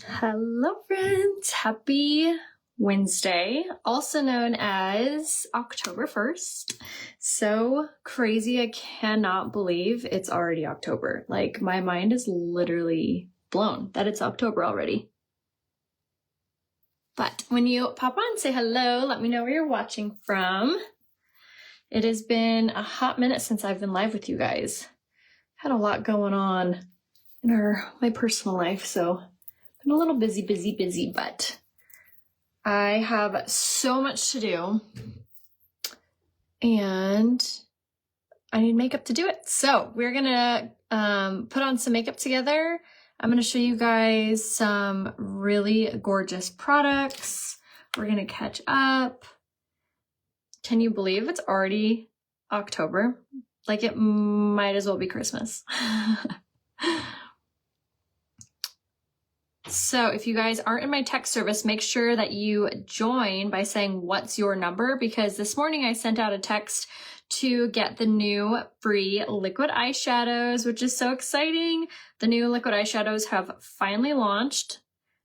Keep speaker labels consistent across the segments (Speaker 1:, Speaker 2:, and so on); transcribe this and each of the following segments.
Speaker 1: Hello friends, happy Wednesday, also known as October 1st. So crazy, I cannot believe it's already October. Like my mind is literally blown that it's October already. But when you pop on, say hello, let me know where you're watching from. It has been a hot minute since I've been live with you guys. Had a lot going on in my personal life, so been a little busy, but I have so much to do and I need makeup to do it. So we're gonna put on some makeup together. I'm gonna show you guys some really gorgeous products. We're gonna catch up. Can you believe it's already October? Like it might as well be Christmas. So if you guys aren't in my text service, make sure that you join by saying what's your number, because this morning I sent out a text to get the new free liquid eyeshadows, which is so exciting. The new liquid eyeshadows have finally launched.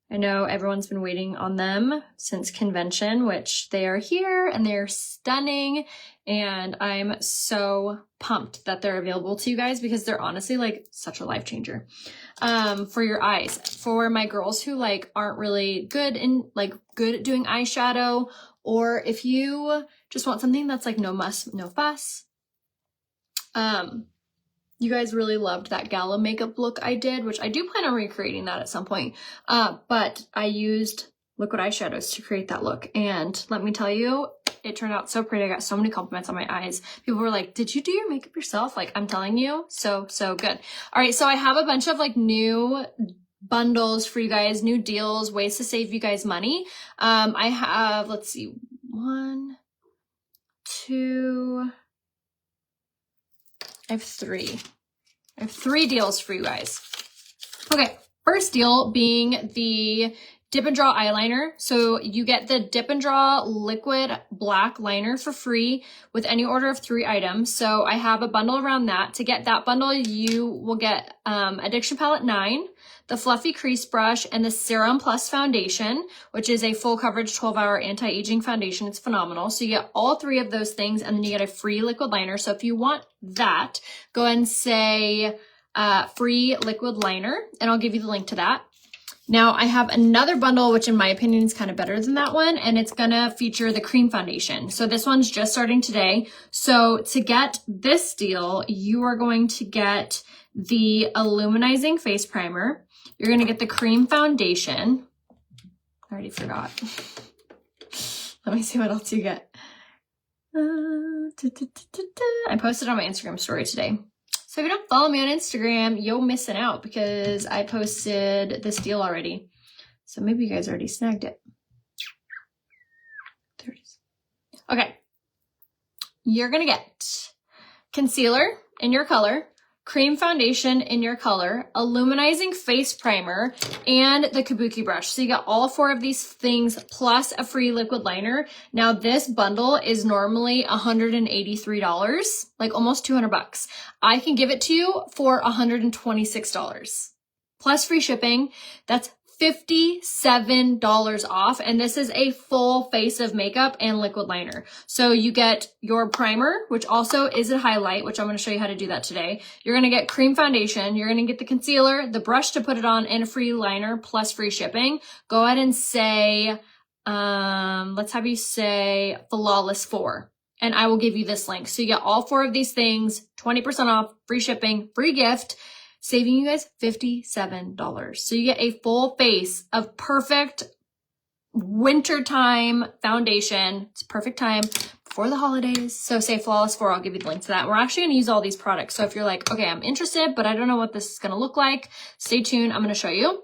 Speaker 1: I know everyone's been waiting on them since convention, which they are here and they're stunning. And I'm so pumped that they're available to you guys because they're honestly like such a life changer for your eyes. For my girls who like aren't really good at doing eyeshadow, or if you just want something that's like no muss, no fuss. You guys really loved that gala makeup look I did, which I do plan on recreating that at some point. But I used liquid eyeshadows to create that look. And let me tell you, it turned out so pretty. I got so many compliments on my eyes. People were like, did you do your makeup yourself? Like, I'm telling you, so good. All right, so I have a bunch of like new bundles for you guys, new deals, ways to save you guys money. I have, let's see, 1, 2, I have 3. I have 3 deals for you guys. Okay, first deal being the Dip and Draw eyeliner. So you get the Dip and Draw liquid black liner for free with any order of 3 items. So I have a bundle around that. To get that bundle, you will get Addiction Palette 9, the Fluffy Crease Brush, and the Serum Plus Foundation, which is a full coverage 12-hour anti-aging foundation. It's phenomenal. So you get all 3 of those things, and then you get a free liquid liner. So if you want that, go ahead and say free liquid liner, and I'll give you the link to that. Now I have another bundle, which in my opinion is kind of better than that one, and it's gonna feature the cream foundation. So this one's just starting today. So to get this deal, you are going to get the Illuminizing Face Primer. You're gonna get the cream foundation. I already forgot. Let me see what else you get. I posted on my Instagram story today. So if you don't follow me on Instagram, you're missing out because I posted this deal already. So maybe you guys already snagged it. There it is. Okay. You're gonna get concealer in your color, cream foundation in your color, illuminizing face primer, and the kabuki brush. So you get all 4 of these things plus a free liquid liner. Now this bundle is normally $183, like almost $200. I can give it to you for $126 plus free shipping. That's $57 off, and this is a full face of makeup and liquid liner. So you get your primer, which also is a highlight, which I'm going to show you how to do that today. You're going to get cream foundation, you're going to get the concealer, the brush to put it on, and a free liner plus free shipping. Go ahead and say, let's have you say Flawless 4. And I will give you this link. So you get all 4 of these things, 20% off, free shipping, free gift, saving you guys $57. So you get a full face of perfect wintertime foundation. It's perfect time for the holidays. So say Flawless 4, I'll give you the link to that. We're actually going to use all these products. So if you're like, okay, I'm interested, but I don't know what this is going to look like, stay tuned. I'm going to show you.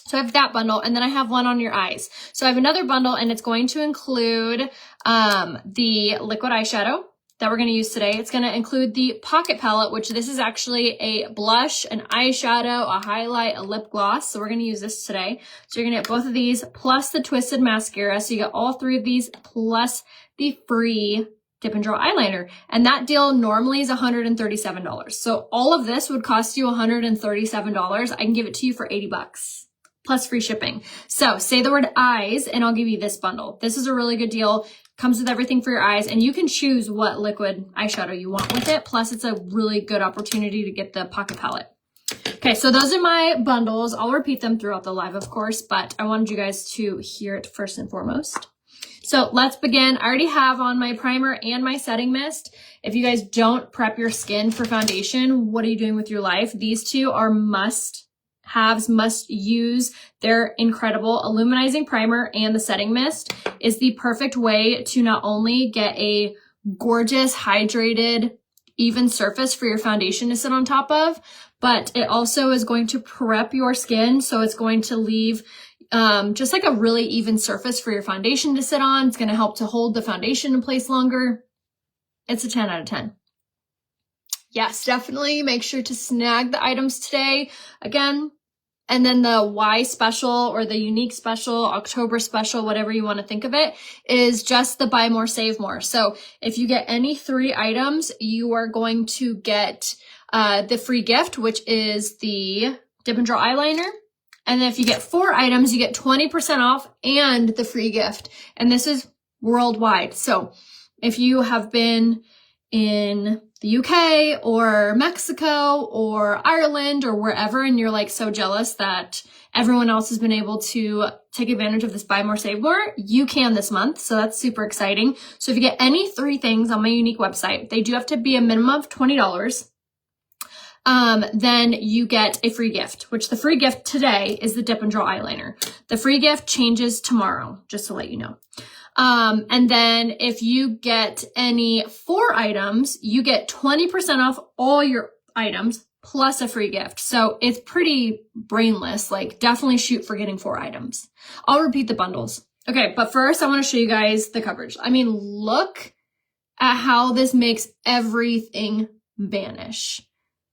Speaker 1: So I have that bundle, and then I have one on your eyes. So I have another bundle, and it's going to include the liquid eyeshadow that we're going to use today. It's going to include the Pocket Palette, which this is actually a blush, an eyeshadow, a highlight, a lip gloss. So we're going to use this today. So you're going to get both of these plus the Twisted Mascara. So you get all 3 of these plus the free Dip and Draw eyeliner. And that deal normally is $137. So all of this would cost you $137. I can give it to you for $80. plus free shipping. So say the word eyes and I'll give you this bundle. This is a really good deal. Comes with everything for your eyes and you can choose what liquid eyeshadow you want with it. Plus it's a really good opportunity to get the pocket palette. Okay, so those are my bundles. I'll repeat them throughout the live, of course, but I wanted you guys to hear it first and foremost. So let's begin. I already have on my primer and my setting mist. If you guys don't prep your skin for foundation, what are you doing with your life? These two are must-haves, must use. They're incredible. Illuminizing primer and the setting mist is the perfect way to not only get a gorgeous, hydrated, even surface for your foundation to sit on top of, but it also is going to prep your skin. So it's going to leave just like a really even surface for your foundation to sit on. It's going to help to hold the foundation in place longer. It's a 10 out of 10. Yes, definitely make sure to snag the items today. Again, and then the Y special or the unique special, October special, whatever you want to think of it, is just the buy more, save more. So if you get any 3 items, you are going to get the free gift, which is the Dip and Draw eyeliner. And then if you get 4 items, you get 20% off and the free gift. And this is worldwide. So if you have been in the UK or Mexico or Ireland or wherever, and you're like so jealous that everyone else has been able to take advantage of this buy more, save more, you can this month. So that's super exciting. So if you get any 3 things on my unique website, they do have to be a minimum of $20. Then you get a free gift, which the free gift today is the Dip and Draw eyeliner. The free gift changes tomorrow, just to let you know. And then if you get any 4 items, you get 20% off all your items plus a free gift. So it's pretty brainless, like definitely shoot for getting 4 items. I'll repeat the bundles. Okay, but first I want to show you guys the coverage. I mean, look at how this makes everything vanish.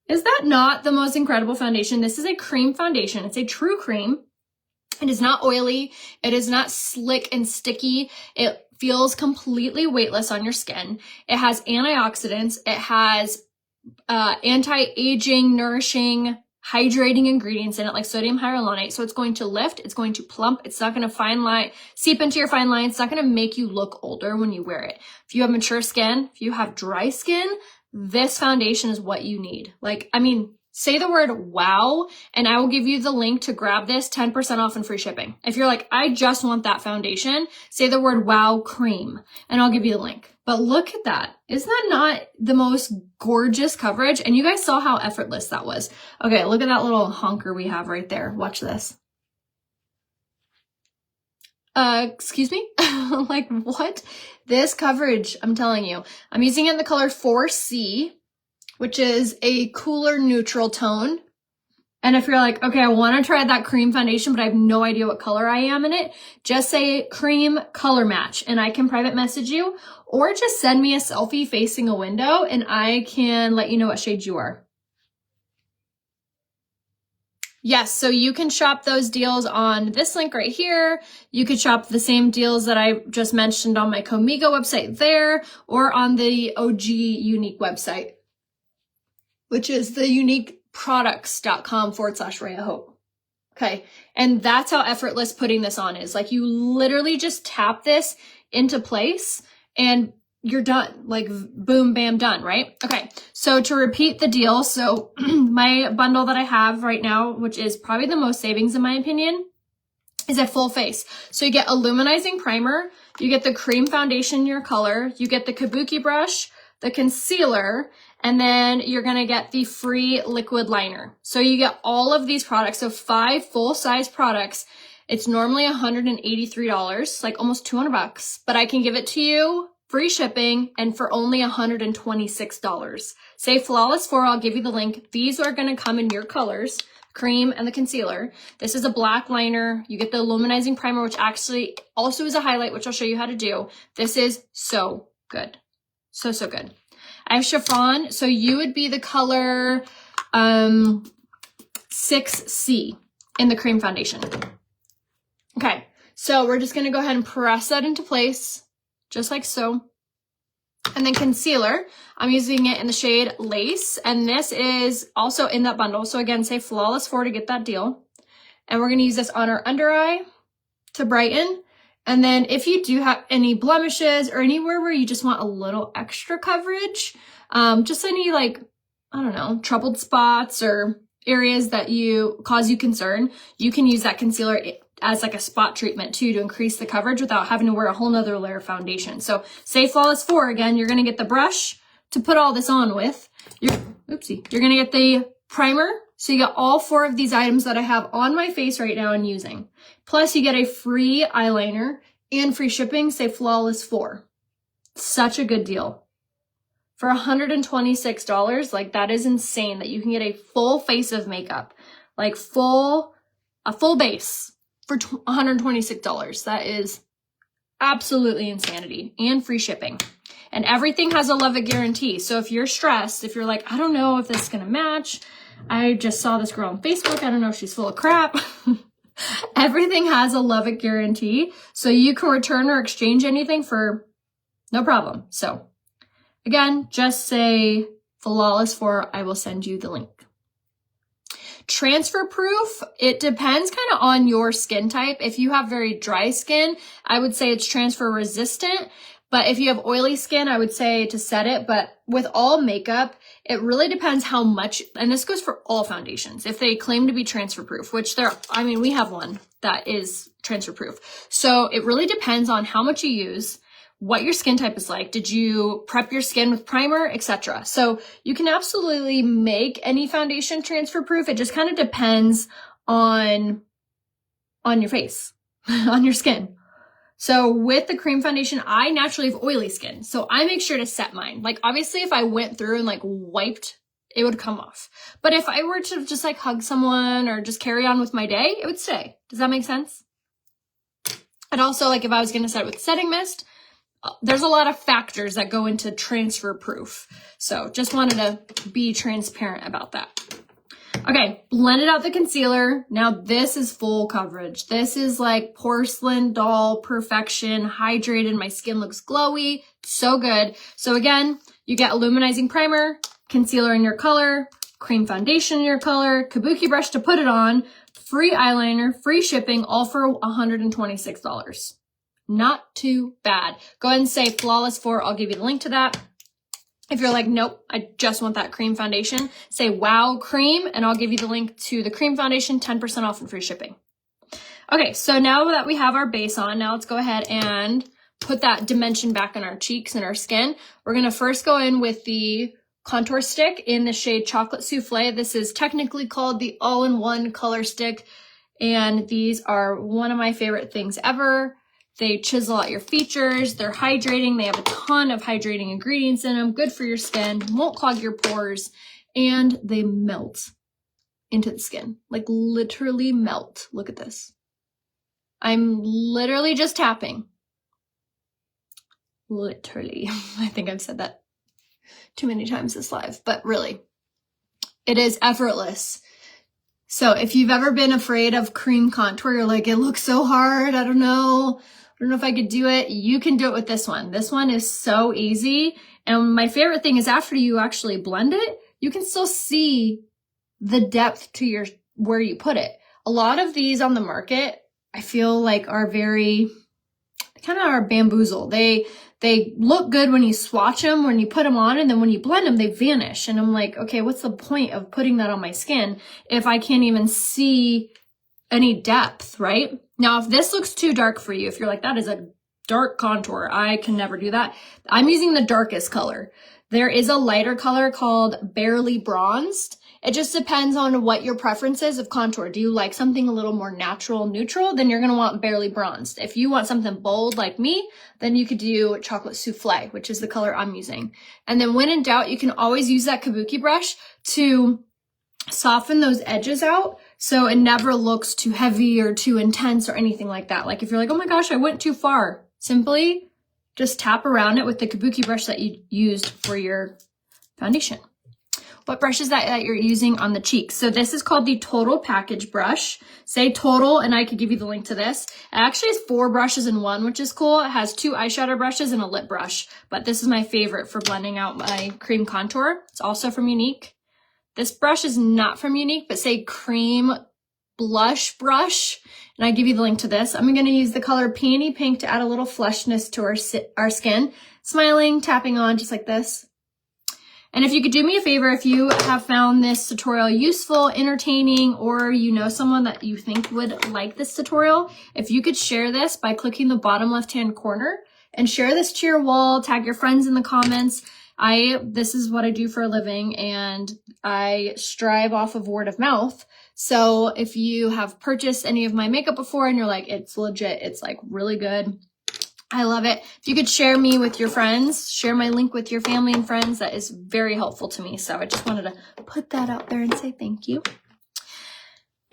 Speaker 1: Is that not the most incredible foundation? This is a cream foundation. It's a true cream. It is not oily. It is not slick and sticky. It feels completely weightless on your skin. It has antioxidants. It has anti-aging, nourishing, hydrating ingredients in it, like sodium hyaluronate. So it's going to lift. It's going to plump. It's not going to seep into your fine lines. It's not going to make you look older when you wear it. If you have mature skin, if you have dry skin, this foundation is what you need. Like, I mean, say the word wow, and I will give you the link to grab this 10% off and free shipping. If you're like, I just want that foundation, say the word wow cream, and I'll give you the link. But look at that. Isn't that not the most gorgeous coverage? And you guys saw how effortless that was. Okay, look at that little honker we have right there. Watch this. Excuse me? Like, what? This coverage, I'm telling you. I'm using it in the color 4C, which is a cooler neutral tone. And if you're like, okay, I want to try that cream foundation, but I have no idea what color I am in it, just say cream color match and I can private message you, or just send me a selfie facing a window and I can let you know what shade you are. Yes, so you can shop those deals on this link right here. You could shop the same deals that I just mentioned on my Comigo website there, or on the OG Unique website, which is the uniqueproducts.com/RayaHope. Okay, and that's how effortless putting this on is. Like, you literally just tap this into place and you're done. Like, boom, bam, done, right? Okay, so to repeat the deal, so my bundle that I have right now, which is probably the most savings in my opinion, is a full face. So you get illuminizing primer, you get the cream foundation in your color, you get the kabuki brush, the concealer, and then you're gonna get the free liquid liner. So you get all of these products, so 5 full-size products. It's normally $183, like almost $200, but I can give it to you free shipping and for only $126. Say Flawless 4, I'll give you the link. These are gonna come in your colors, cream and the concealer. This is a black liner. You get the illuminizing primer, which actually also is a highlight, which I'll show you how to do. This is so good. So, so good. I have chiffon, so you would be the color 6C in the cream foundation. Okay, so we're just gonna go ahead and press that into place, just like so. And then concealer, I'm using it in the shade Lace, and this is also in that bundle. So again, say Flawless 4 to get that deal. And we're gonna use this on our under eye to brighten. And then if you do have any blemishes or anywhere where you just want a little extra coverage, just any like, I don't know, troubled spots or areas that cause you concern, you can use that concealer as like a spot treatment too to increase the coverage without having to wear a whole nother layer of foundation. So say Flawless 4, again, you're gonna get the brush to put all this on with. You're gonna get the primer. So you got all 4 of these items that I have on my face right now and using. Plus you get a free eyeliner and free shipping, say Flawless 4. Such a good deal. For $126, like that is insane that you can get a full face of makeup, like a full base for $126. That is absolutely insanity, and free shipping. And everything has a love it guarantee. So if you're stressed, if you're like, I don't know if this is gonna match, I just saw this girl on Facebook, I don't know if she's full of crap. Everything has a love it guarantee. So you can return or exchange anything for no problem. So again, just say Flawless 4, I will send you the link. Transfer proof, it depends kind of on your skin type. If you have very dry skin, I would say it's transfer resistant. But if you have oily skin, I would say to set it. But with all makeup, it really depends how much, and this goes for all foundations, if they claim to be transfer proof, which we have one that is transfer proof. So it really depends on how much you use, what your skin type is like. Did you prep your skin with primer, etc.? So you can absolutely make any foundation transfer proof. It just kind of depends on your face, on your skin. So with the cream foundation, I naturally have oily skin. So I make sure to set mine. Like obviously if I went through and like wiped, it would come off. But if I were to just like hug someone or just carry on with my day, it would stay. Does that make sense? And also like if I was going to set it with setting mist, there's a lot of factors that go into transfer proof. So just wanted to be transparent about that. Okay, blended out the concealer. Now this is full coverage. This is like porcelain doll perfection, hydrated. My skin looks glowy, so good. So again, you get illuminizing primer, concealer in your color, cream foundation in your color, kabuki brush to put it on, free eyeliner, free shipping, all for $126. Not too bad. Go ahead and say Flawless 4. I'll give you the link to that. If you're like, nope, I just want that cream foundation, say Wow Cream, and I'll give you the link to the cream foundation, 10% off and free shipping. Okay, so now that we have our base on, now let's go ahead and put that dimension back on our cheeks and our skin. We're going to first go in with the contour stick in the shade Chocolate Souffle. This is technically called the all-in-one color stick, and these are one of my favorite things ever. They chisel out your features, they're hydrating, they have a ton of hydrating ingredients in them, good for your skin, won't clog your pores, and they melt into the skin, like literally melt. Look at this. I'm literally just tapping. Literally. I think I've said that too many times this live, but really, it is effortless. So if you've ever been afraid of cream contour, you're like, it looks so hard, I don't know if I could do it. You can do it with this one. This one is so easy. And my favorite thing is after you actually blend it, you can still see the depth to where you put it. A lot of these on the market, I feel like are kind of are bamboozled. They look good when you swatch them, when you put them on, and then when you blend them, they vanish. And I'm like, okay, what's the point of putting that on my skin if I can't even see any depth, right? Now, if this looks too dark for you, if you're like, that is a dark contour, I can never do that, I'm using the darkest color. There is a lighter color called Barely Bronzed. It just depends on what your preference is of contour. Do you like something a little more natural, neutral? Then you're going to want Barely Bronzed. If you want something bold like me, then you could do Chocolate Souffle, which is the color I'm using. And then when in doubt, you can always use that kabuki brush to soften those edges out so it never looks too heavy or too intense or anything like that. Like if you're like, oh my gosh, I went too far, simply just tap around it with the kabuki brush that you used for your foundation. What brush is that you're using on the cheeks? So this is called the Total Package brush. Say Total, and I could give you the link to this. It actually has 4 brushes in one, which is cool. It has 2 eyeshadow brushes and a lip brush, but this is my favorite for blending out my cream contour. It's also from Unique. This brush is not from Unique, but say Cream blush brush, and I give you the link to this. I'm going to use the color Peony Pink to add a little fleshness to our skin. Smiling, tapping on just like this. And if you could do me a favor, if you have found this tutorial useful, entertaining, or you know someone that you think would like this tutorial, if you could share this by clicking the bottom left-hand corner and share this to your wall, tag your friends in the comments. This is what I do for a living, and I strive off of word of mouth. So if you have purchased any of my makeup before and you're like, it's legit, it's like really good, I love it. If you could share me with your friends, share my link with your family and friends, that is very helpful to me. So I just wanted to put that out there and say thank you.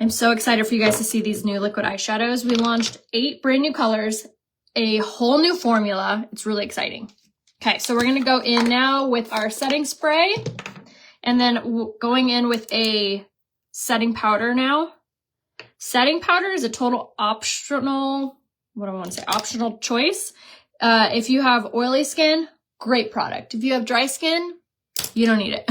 Speaker 1: I'm so excited for you guys to see these new liquid eyeshadows. We launched 8 brand new colors, a whole new formula. It's really exciting. Okay, so we're gonna go in now with our setting spray, and then going in with a setting powder now. Setting powder is a total optional, optional choice. If you have oily skin, great product. If you have dry skin, you don't need it.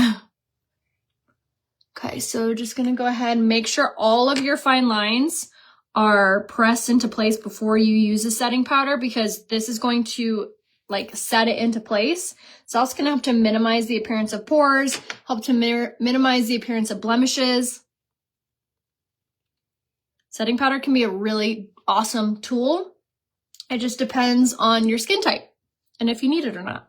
Speaker 1: Okay, so just gonna go ahead and make sure all of your fine lines are pressed into place before you use the setting powder, because this is going to like set it into place. It's also gonna help to minimize the appearance of pores, help to minimize the appearance of blemishes. Setting powder can be a really awesome tool. It just depends on your skin type and if you need it or not.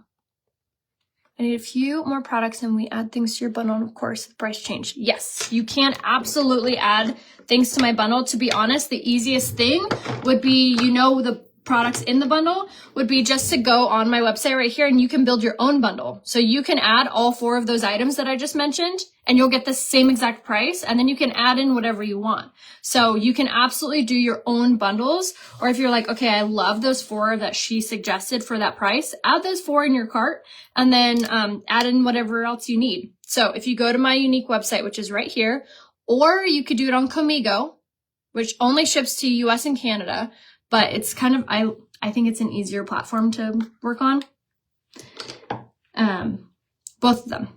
Speaker 1: I need a few more products and we add things to your bundle, and of course, the price change. Yes, you can absolutely add things to my bundle. To be honest, the easiest thing would be, the products in the bundle would be just to go on my website right here and you can build your own bundle. So you can add all 4 of those items that I just mentioned and you'll get the same exact price, and then you can add in whatever you want. So you can absolutely do your own bundles, or if you're like, okay, I love those 4 that she suggested for that price, add those 4 in your cart and then add in whatever else you need. So if you go to my unique website, which is right here, or you could do it on Comigo, which only ships to US and Canada, but it's kind of, I think it's an easier platform to work on. Both of them.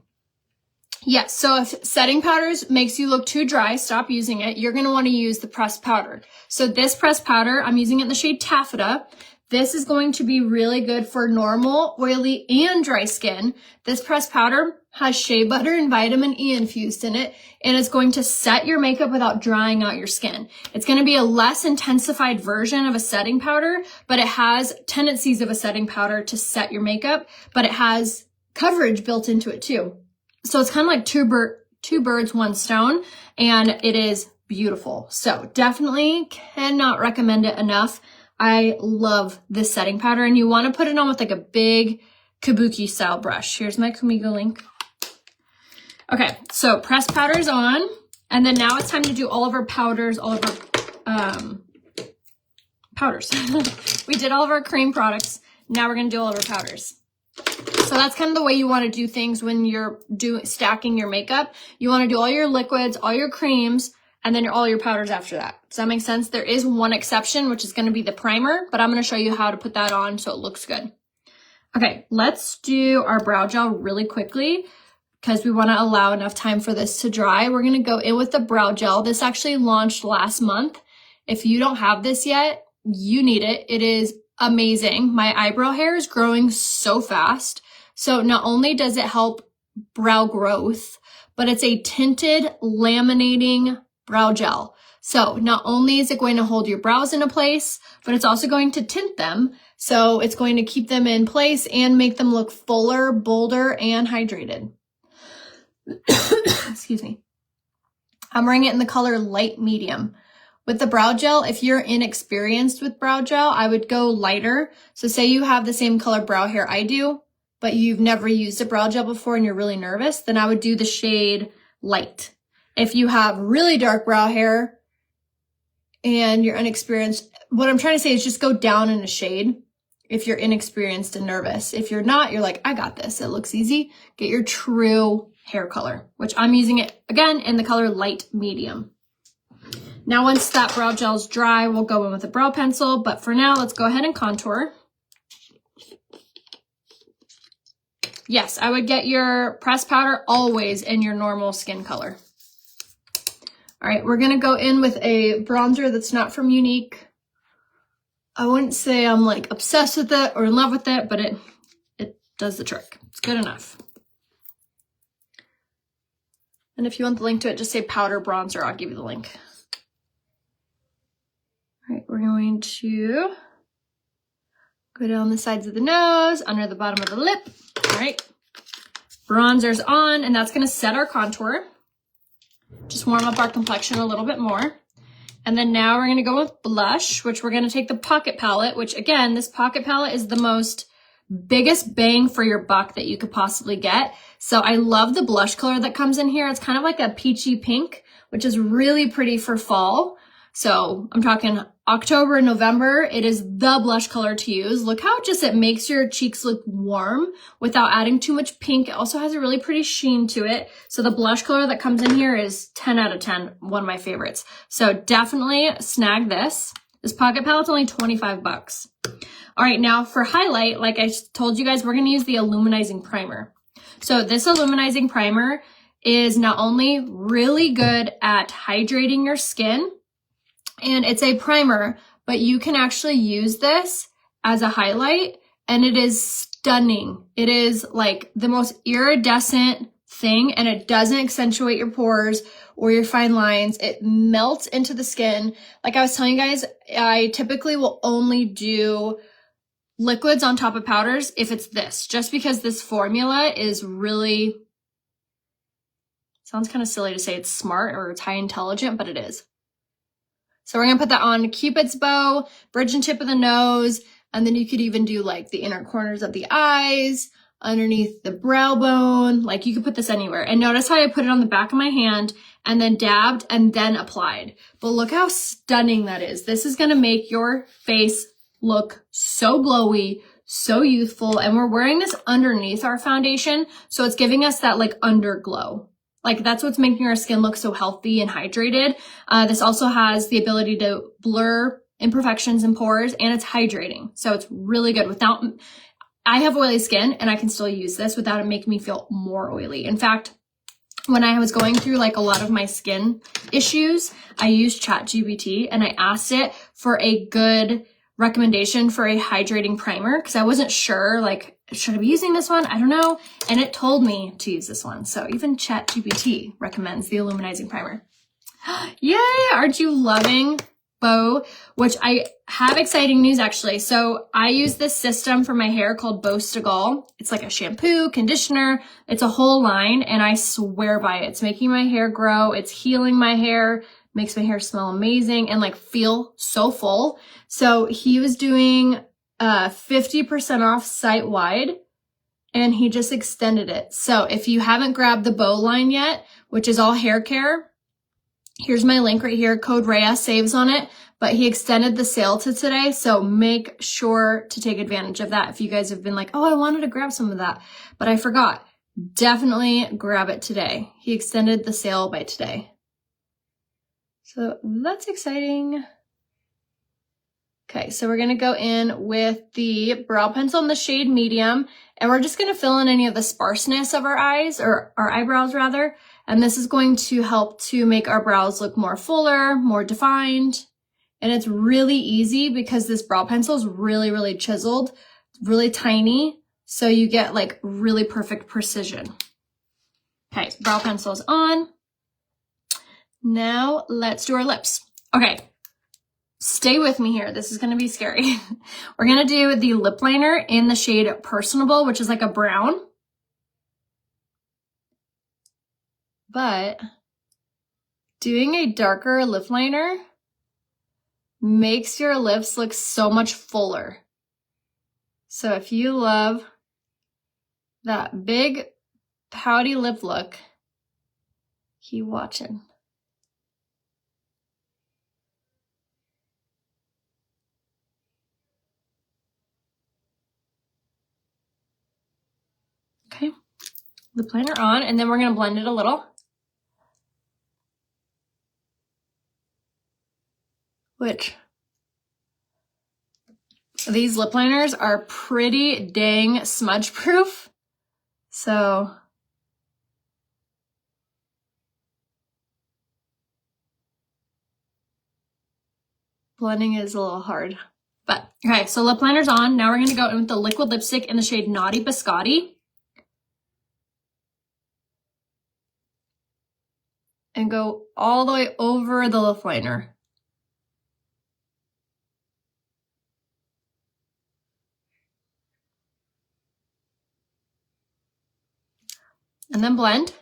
Speaker 1: Yes, so if setting powders makes you look too dry, stop using it. You're going to want to use the pressed powder. So this pressed powder, I'm using it in the shade Taffeta. This is going to be really good for normal, oily, and dry skin. This pressed powder has shea butter and vitamin E infused in it, and it's going to set your makeup without drying out your skin. It's going to be a less intensified version of a setting powder, but it has tendencies of a setting powder to set your makeup, but it has coverage built into it too. So it's kind of like two birds, one stone, and it is beautiful. So definitely cannot recommend it enough. I love this setting powder, and you want to put it on with like a big kabuki style brush. Here's my Comigo link. Okay, so pressed powder's on, and then now it's time to do all of our powders, all of our powders. We did all of our cream products. Now we're going to do all of our powders. So that's kind of the way you want to do things when you're stacking your makeup. You want to do all your liquids, all your creams, and then all your powders after that. Does that make sense? There is one exception, which is going to be the primer, but I'm going to show you how to put that on so it looks good. Okay, let's do our brow gel really quickly because we want to allow enough time for this to dry. We're going to go in with the brow gel. This actually launched last month. If you don't have this yet, you need it. It is amazing. My eyebrow hair is growing so fast. So not only does it help brow growth, but it's a tinted laminating brow gel. So not only is it going to hold your brows into place, but it's also going to tint them. So it's going to keep them in place and make them look fuller, bolder, and hydrated. Excuse me. I'm wearing it in the color light medium. With the brow gel, if you're inexperienced with brow gel, I would go lighter. So say you have the same color brow hair I do, but you've never used a brow gel before and you're really nervous, then I would do the shade light. If you have really dark brow hair and you're inexperienced, what I'm trying to say is just go down in a shade if you're inexperienced and nervous. If you're not, you're like, I got this. It looks easy. Get your true hair color, which I'm using it again in the color light medium. Now, once that brow gel is dry, we'll go in with a brow pencil. But for now, let's go ahead and contour. Yes, I would get your pressed powder always in your normal skin color. All right, we're gonna go in with a bronzer that's not from Unique. I wouldn't say I'm like obsessed with it or in love with it, but it does the trick. It's good enough. And if you want the link to it, just say powder bronzer. I'll give you the link. All right, we're going to go down the sides of the nose, under the bottom of the lip. All right, bronzer's on, and that's gonna set our contour. Just warm up our complexion a little bit more. And then now we're gonna go with blush, which we're gonna take the Pocket Palette, which again, this Pocket Palette is the most biggest bang for your buck that you could possibly get. So I love the blush color that comes in here. It's kind of like a peachy pink, which is really pretty for fall. So I'm talking October and November. It is the blush color to use. Look how just it makes your cheeks look warm without adding too much pink. It also has a really pretty sheen to it. So the blush color that comes in here is 10 out of 10, one of my favorites. So definitely snag this. This Pocket Palette's only 25 bucks. All right, now for highlight, like I told you guys, we're gonna use the Illuminizing Primer. So this Illuminizing Primer is not only really good at hydrating your skin, and it's a primer, but you can actually use this as a highlight, and it is stunning. It is like the most iridescent thing, and it doesn't accentuate your pores or your fine lines. It melts into the skin. Like I was telling you guys, I typically will only do liquids on top of powders if it's this, just because this formula is really, sounds kind of silly to say it's smart or it's high intelligent, but it is. So we're gonna put that on Cupid's bow, bridge and tip of the nose, and then you could even do like the inner corners of the eyes, underneath the brow bone. Like you could put this anywhere. And notice how I put it on the back of my hand and then dabbed and then applied. But look how stunning that is. This is gonna make your face look so glowy, so youthful. And we're wearing this underneath our foundation, so it's giving us that like underglow. Like that's what's making our skin look so healthy and hydrated. This also has the ability to blur imperfections and pores, and it's hydrating. So it's really good. I have oily skin and I can still use this without it making me feel more oily. In fact, when I was going through like a lot of my skin issues, I used ChatGPT and I asked it for a good recommendation for a hydrating primer because I wasn't sure, like, should I be using this one? I don't know. And it told me to use this one. So even ChatGPT recommends the Illuminizing Primer. Yay! Aren't you loving Bow? Which I have exciting news actually. So I use this system for my hair called Bow Stagal. It's like a shampoo, conditioner. It's a whole line and I swear by it. It's making my hair grow. It's healing my hair. Makes my hair smell amazing and like feel so full. So he was doing 50% off site-wide and he just extended it. So if you haven't grabbed the Bow line yet, which is all hair care, here's my link right here. Code Raya saves on it, but he extended the sale to today. So make sure to take advantage of that. If you guys have been like, oh, I wanted to grab some of that, but I forgot. Definitely grab it today. He extended the sale by today. So that's exciting. Okay, so we're gonna go in with the brow pencil in the shade medium, and we're just gonna fill in any of the sparseness of our eyes, or our eyebrows rather. And this is going to help to make our brows look more fuller, more defined. And it's really easy because this brow pencil is really, really chiseled, really tiny. So you get like really perfect precision. Okay, brow pencil's on. Now let's do our lips. Okay, stay with me here. This is gonna be scary. We're gonna do the lip liner in the shade Personable, which is like a brown. But doing a darker lip liner makes your lips look so much fuller. So if you love that big pouty lip look, keep watching. Okay, lip liner on, and then we're gonna blend it a little. Which, these lip liners are pretty dang smudge proof. So Blending is a little hard. But, okay, so lip liner's on. Now we're going to go in with the liquid lipstick in the shade Naughty Biscotti. And go all the way over the lip liner. And then blend.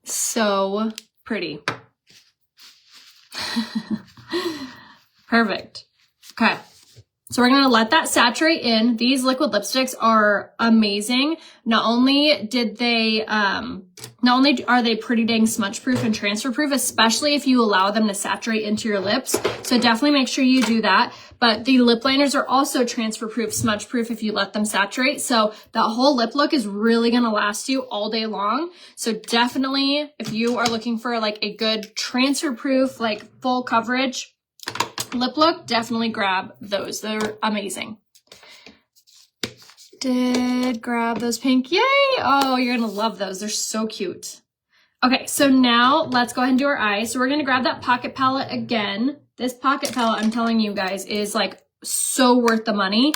Speaker 1: So pretty. Perfect. Okay. So we're going to let that saturate in. These liquid lipsticks are amazing. Not only are they pretty dang smudge proof and transfer proof, especially if you allow them to saturate into your lips. So definitely make sure you do that. But the lip liners are also transfer proof, smudge proof if you let them saturate. So that whole lip look is really going to last you all day long. So definitely if you are looking for like a good transfer proof, like full coverage lip look, definitely grab those. They're amazing. Did grab those pink. Yay! Oh, you're gonna love those. They're so cute. Okay, so now let's go ahead and do our eyes. So we're gonna grab that pocket palette again. This pocket palette, I'm telling you guys, is like so worth the money.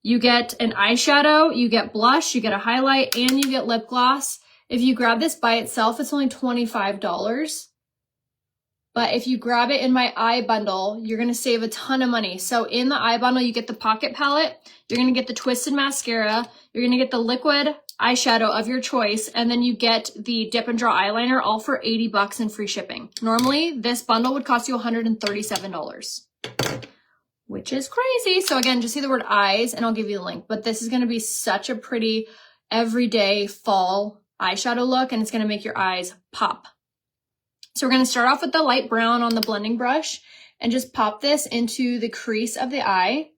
Speaker 1: You get an eyeshadow, you get blush, you get a highlight, and you get lip gloss. If you grab this by itself, it's only $25. But if you grab it in my eye bundle, you're going to save a ton of money. So in the eye bundle, you get the pocket palette, you're going to get the twisted mascara, you're going to get the liquid eyeshadow of your choice, and then you get the dip and draw eyeliner, all for $80 and free shipping. Normally, this bundle would cost you $137, which is crazy. So again, just see the word eyes and I'll give you the link. But this is going to be such a pretty everyday fall eyeshadow look, and it's going to make your eyes pop. So we're going to start off with the light brown on the blending brush and just pop this into the crease of the eye.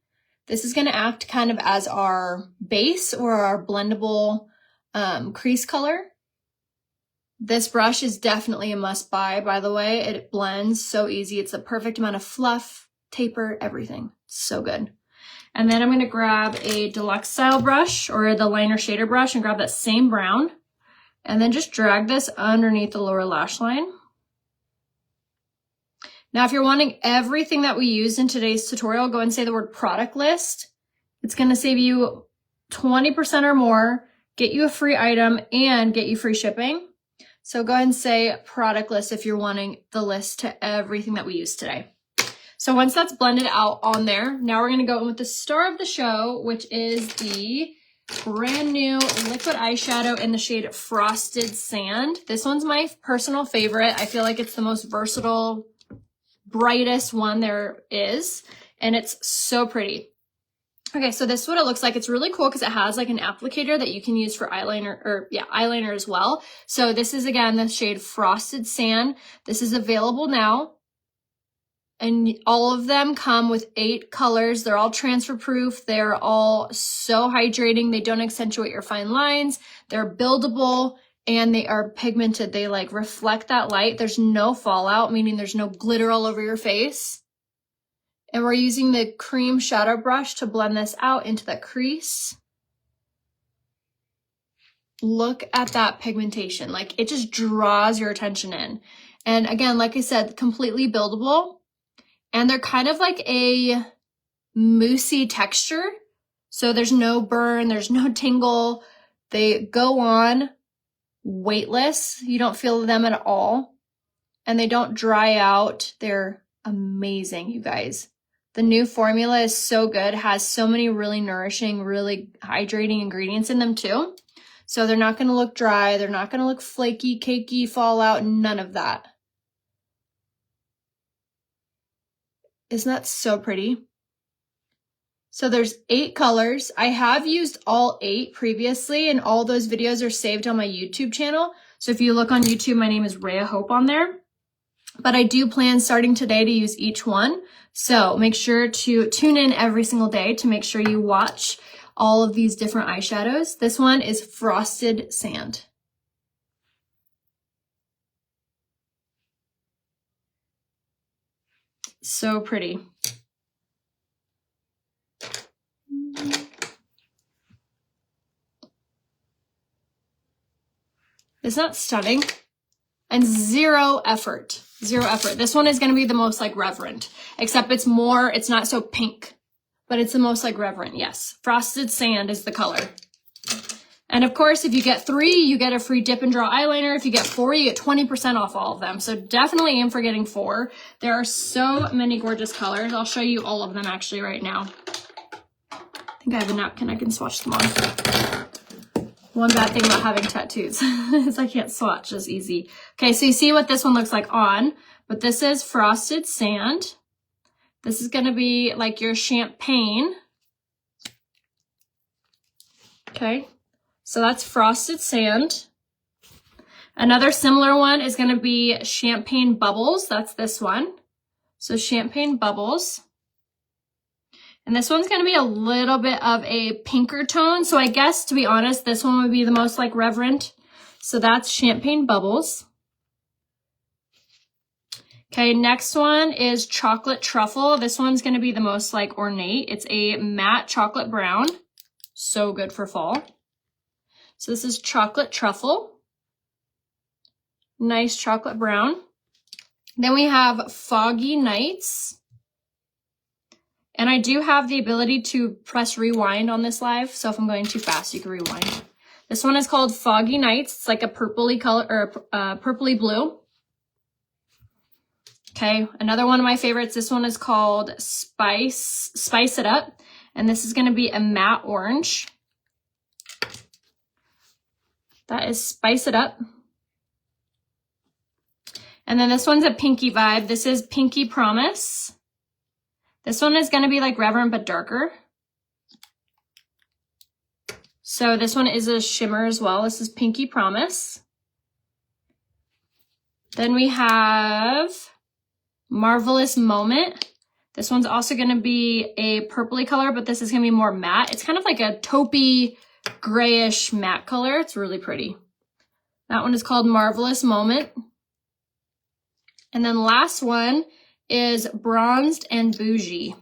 Speaker 1: This is going to act kind of as our base or our blendable crease color. This brush is definitely a must buy, by the way. It blends so easy. It's the perfect amount of fluff, taper, everything. So good. And then I'm going to grab a deluxe style brush or the liner shader brush and grab that same brown. And then just drag this underneath the lower lash line. Now, if you're wanting everything that we used in today's tutorial, go and say the word product list. It's going to save you 20% or more, get you a free item, and get you free shipping. So go ahead and say product list if you're wanting the list to everything that we used today. So once that's blended out on there, now we're going to go in with the star of the show, which is the brand new liquid eyeshadow in the shade Frosted Sand. This one's my personal favorite. I feel like it's the most versatile, brightest one there is, and it's so pretty. Okay, so this is what it looks like. It's really cool because it has like an applicator that you can use for eyeliner, or yeah, eyeliner as well. So this is again the shade Frosted Sand. This is available now, and all of them come with 8 colors. They're all transfer proof. They're all so hydrating. They don't accentuate your fine lines. They're buildable. And they are pigmented. They like reflect that light. There's no fallout, meaning there's no glitter all over your face. And we're using the cream shadow brush to blend this out into the crease. Look at that pigmentation. Like it just draws your attention in. And again, like I said, completely buildable. And they're kind of like a moussey texture. So there's no burn, there's no tingle. They go on weightless. You don't feel them at all. And they don't dry out. They're amazing, you guys. The new formula is so good. It has so many really nourishing, really hydrating ingredients in them too. So they're not going to look dry. They're not going to look flaky, cakey, fallout, none of that. Isn't that so pretty? So there's 8 colors. I have used all 8 previously, and all those videos are saved on my YouTube channel. So if you look on YouTube, my name is RayaHope on there. But I do plan starting today to use each one. So make sure to tune in every single day to make sure you watch all of these different eyeshadows. This one is Frosted Sand. So pretty. Isn't that stunning? And zero effort. Zero effort. This one is going to be the most like reverent, except it's not so pink, but it's the most like reverent. Yes. Frosted Sand is the color. And of course, if you get 3, you get a free dip and draw eyeliner. If you get 4, you get 20% off all of them. So definitely aim for getting 4. There are so many gorgeous colors. I'll show you all of them actually right now. I think I have a napkin I can swatch them on. One bad thing about having tattoos is I can't swatch as easy. Okay, so you see what this one looks like on, but this is Frosted Sand. This is going to be like your champagne. Okay. So that's Frosted Sand. Another similar one is going to be Champagne Bubbles. That's this one. So Champagne Bubbles. And this one's going to be a little bit of a pinker tone. So I guess, to be honest, this one would be the most like reverent. So that's Champagne Bubbles. Okay, next one is Chocolate Truffle. This one's going to be the most like ornate. It's a matte chocolate brown. So good for fall. So this is Chocolate Truffle. Nice chocolate brown. Then we have Foggy Nights. And I do have the ability to press rewind on this live. So if I'm going too fast, you can rewind. This one is called Foggy Nights. It's like a purpley color, or purpley blue. Okay, another one of my favorites. This one is called Spice It Up. And this is going to be a matte orange. That is Spice It Up. And then this one's a pinky vibe. This is Pinky Promise. This one is going to be like reverent but darker. So this one is a shimmer as well. This is Pinky Promise. Then we have Marvelous Moment. This one's also going to be a purpley color, but this is going to be more matte. It's kind of like a taupey, grayish matte color. It's really pretty. That one is called Marvelous Moment. And then last one is Bronzed and Bougie.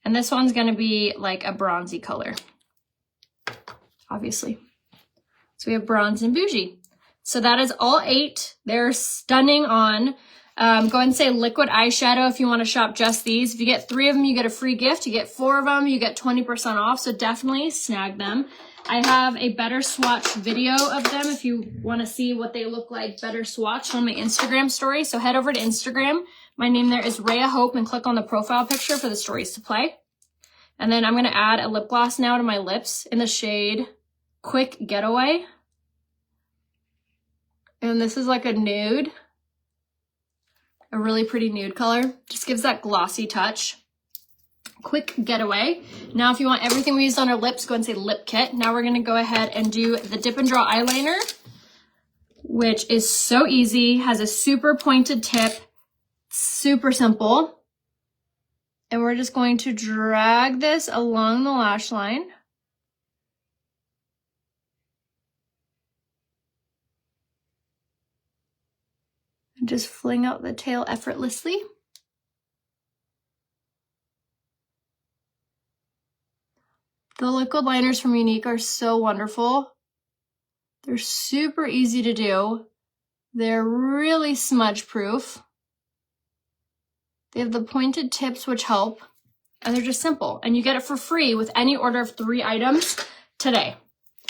Speaker 1: And this one's going to be like a bronzy color, obviously. So we have Bronzed and Bougie. So that is all 8. They're stunning on. Go ahead and say liquid eyeshadow if you want to shop just these. If you get 3 of them, you get a free gift. You get 4 of them, you get 20% off. So definitely snag them. I have a better swatch video of them if you want to see what they look like better swatched on my Instagram story. So head over to Instagram. My name there is RayaHope and click on the profile picture for the stories to play. And then I'm going to add a lip gloss now to my lips in the shade Quick Getaway. And this is like a nude. A really pretty nude color. Just gives that glossy touch. Quick Getaway. Now, if you want everything we used on our lips, go and say Lip Kit. Now we're going to go ahead and do the Dip and Draw eyeliner, which is so easy. Has a super pointed tip. Super simple. And we're just going to drag this along the lash line. Just fling out the tail effortlessly. The liquid liners from Unique are so wonderful. They're super easy to do. They're really smudge proof. They have the pointed tips which help, and they're just simple. And you get it for free with any order of 3 items today.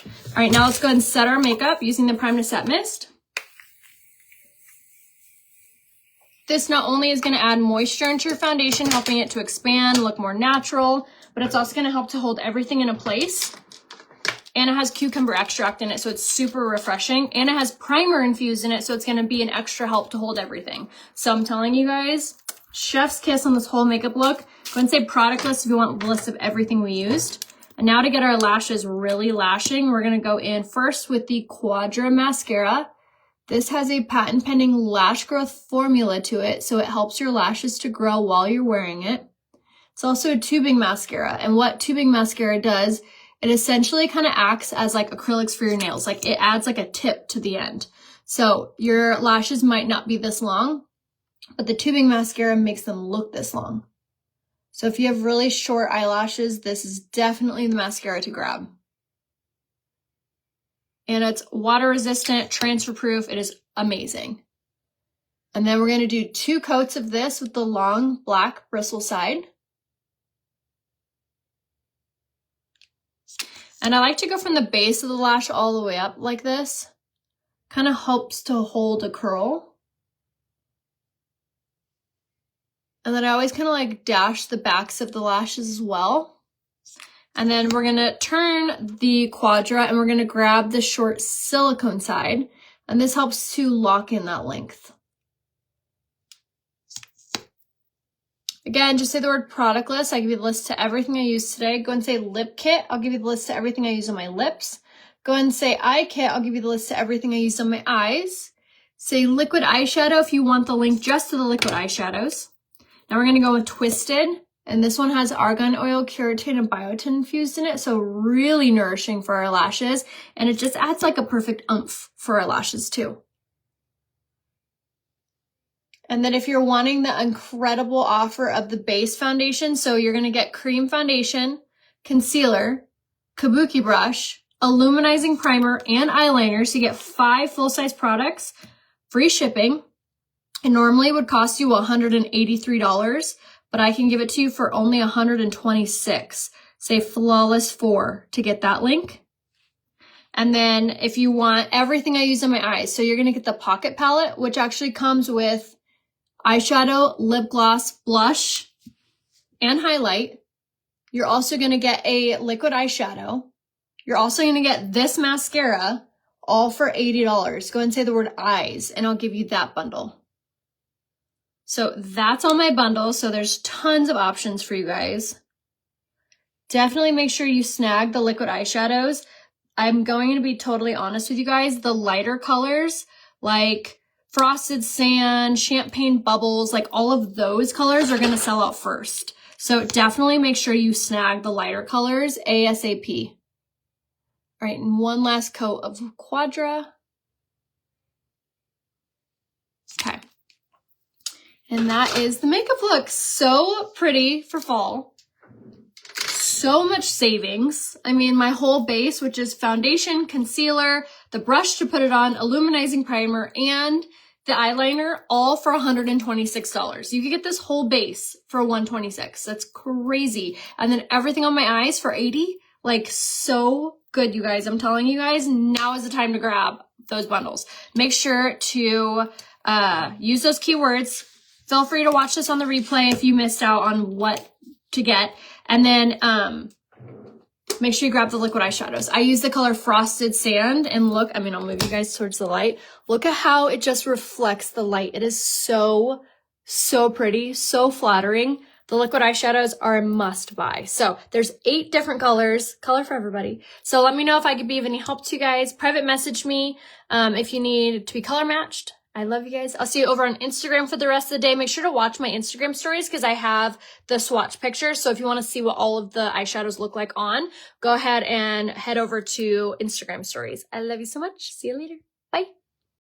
Speaker 1: All right, now let's go ahead and set our makeup using the Prime to Set Mist. This not only is going to add moisture into your foundation, helping it to expand, look more natural, but it's also going to help to hold everything in a place. And it has cucumber extract in it, so it's super refreshing. And it has primer infused in it, so it's going to be an extra help to hold everything. So I'm telling you guys, chef's kiss on this whole makeup look. Go and say product list if you want the list of everything we used. And now to get our lashes really lashing, we're going to go in first with the Quadra Mascara. This has a patent pending lash growth formula to it, so it helps your lashes to grow while you're wearing it. It's also a tubing mascara. And what tubing mascara does, it essentially kind of acts as like acrylics for your nails. Like it adds like a tip to the end. So your lashes might not be this long, but the tubing mascara makes them look this long. So if you have really short eyelashes, this is definitely the mascara to grab. And it's water resistant, transfer proof. It is amazing. And then we're going to do 2 coats of this with the long black bristle side. And I like to go from the base of the lash all the way up like this. Kind of helps to hold a curl. And then I always kind of like dash the backs of the lashes as well. And then we're going to turn the quadra and we're going to grab the short silicone side. And this helps to lock in that length. Again, just say the word product list. I give you the list to everything I use today. Go and say lip kit. I'll give you the list to everything I use on my lips. Go and say eye kit. I'll give you the list to everything I use on my eyes. Say liquid eyeshadow if you want the link just to the liquid eyeshadows. Now we're going to go with Twisted. And this one has argan oil, keratin, and biotin infused in it. So really nourishing for our lashes. And it just adds like a perfect oomph for our lashes too. And then if you're wanting the incredible offer of the base foundation, so you're going to get cream foundation, concealer, kabuki brush, illuminizing primer, and eyeliner. So you get 5 full-size products, free shipping. It normally would cost you $183, but I can give it to you for only $126. Say Flawless 4 to get that link. And then if you want everything I use on my eyes, so you're going to get the Pocket Palette, which actually comes with eyeshadow, lip gloss, blush, and highlight. You're also going to get a liquid eyeshadow. You're also going to get this mascara, all for $80. Go and say the word eyes, and I'll give you that bundle. So that's all my bundle. So there's tons of options for you guys. Definitely make sure you snag the liquid eyeshadows. I'm going to be totally honest with you guys. The lighter colors, like Frosted Sand, Champagne Bubbles, like all of those colors are going to sell out first. So definitely make sure you snag the lighter colors ASAP. All right, and one last coat of Quadra. Okay. And that is the makeup look. So pretty for fall. So much savings. I mean, my whole base, which is foundation, concealer, the brush to put it on, illuminizing primer, and the eyeliner, all for $126. You could get this whole base for $126. That's crazy. And then everything on my eyes for $80. Like, so good, you guys. I'm telling you guys, now is the time to grab those bundles. Make sure to use those keywords. Feel free to watch this on the replay if you missed out on what to get. And then make sure you grab the liquid eyeshadows. I use the color Frosted Sand, and look, I mean, I'll move you guys towards the light. Look at how it just reflects the light. It is so, so pretty, so flattering. The liquid eyeshadows are a must buy. So there's 8 different colors, color for everybody. So let me know if I could be of any help to you guys. Private message me if you need to be color matched. I love you guys. I'll see you over on Instagram for the rest of the day. Make sure to watch my Instagram stories because I have the swatch pictures. So if you want to see what all of the eyeshadows look like on, go ahead and head over to Instagram stories. I love you so much. See you later.